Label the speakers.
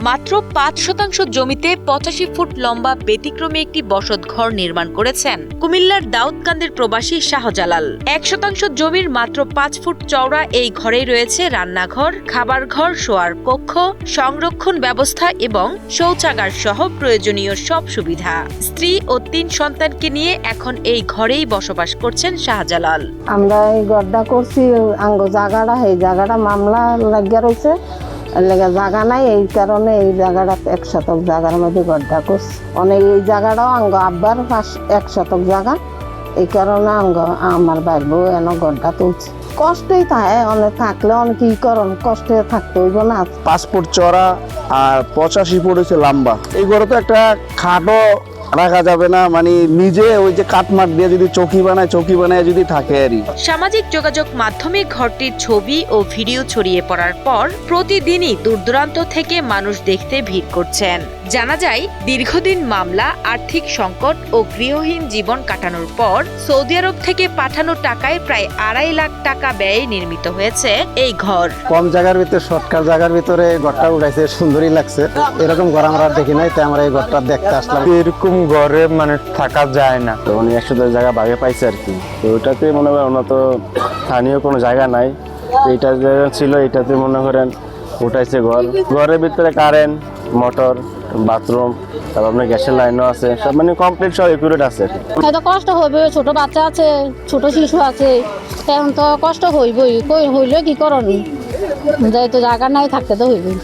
Speaker 1: মাত্র ৫% জমিতে ৮৫ ফুট লম্বা ব্যতিক্রমী একটি বসতঘর নির্মাণ করেছেন কুমিল্লার দাউদকান্দির প্রবাসী শাহজালাল। ১% জমির মাত্র ৫ ফুট চওড়া এই ঘরেই রয়েছে রান্নাঘর, খাবার ঘর, শোয়ার কক্ষ, সংরক্ষণ ব্যবস্থা এবং শৌচাগার সহ প্রয়োজনীয় সব সুবিধা। স্ত্রী ও ৩ সন্তানকে নিয়ে এখন এই ঘরেই বসবাস করছেন শাহজালাল।
Speaker 2: আমরা এই ঘরটা করছি আঙ্গ জায়গাটা, এই জায়গাটা মামলা লাগিয়া রয়েছে, জায়গা নাই, এই কারণে এই জায়গাটা ১ শতক জায়গার মধ্যে ঘরটা করছি। অনেক এই জায়গাটাও আঙ্গ আব্বার ১ শতক জায়গা, এই কারণে আঙ্গ আমার বাইর বউ এনে ঘরটা তুলছে। কষ্টই থাকে, অনেক থাকলে অনেক কি করন, কষ্টে থাকতে হইব না।
Speaker 3: ৫ ফুট চড়া আর ৮৫ ফুট হচ্ছে লম্বা। এই ঘরে তো একটা খাটও রাখা যাবে না, মানে নিজে ওই যে কাঠমাট দিয়ে যদি চৌকি বানায় যদি থাকে আরই।
Speaker 1: সামাজিক যোগাযোগ মাধ্যমে ঘরটির ছবি ও ভিডিও ছড়িয়ে পড়ার পর প্রতিদিনই দূরদূরান্ত থেকে মানুষ দেখতে ভিড় করছেন। জানা যায়, দীর্ঘদিন মামলা, আর্থিক সংকট ও গৃহহীন জীবন কাটানোর পর সৌদি আরব থেকে পাঠানো টাকায় প্রায় ২.৫ লাখ টাকা ব্যয়ে নির্মিত হয়েছে এই ঘর।
Speaker 4: কম জায়গার ভিতরে, শর্টকাট জায়গার ভিতরে ঘরটা উঠাইছে, সুন্দরই লাগছে। এরকম ঘর আমরা দেখি নাই, তাই আমরা এই ঘরটা দেখতে আসলাম।
Speaker 5: এরকম ঘরে মানে থাকা যায় না,
Speaker 3: তো উনি ১০০ জায়গা ভাগে পাইছে আর কি। তো ওইটাতে মনে করেন ওনার তো স্থানীয় কোনো জায়গা নাই, এইটা জায়গা ছিল, এইটাতে মনে করেন উঠাইছে ঘর। ঘরের ভিতরে কারেন্ট, মোটর, বাথরুম, তারপর আপনার গ্যাসের লাইনও আছে, সব মানে কমপ্লিট, সব একুরেট আছে।
Speaker 6: হয়তো কষ্ট হবে, ছোট বাচ্চা আছে, ছোট শিশু আছে, এখন তো কষ্ট হইবই, হইলে কি করনি, যেহেতু জায়গা নাই, থাকতে তো হইবই।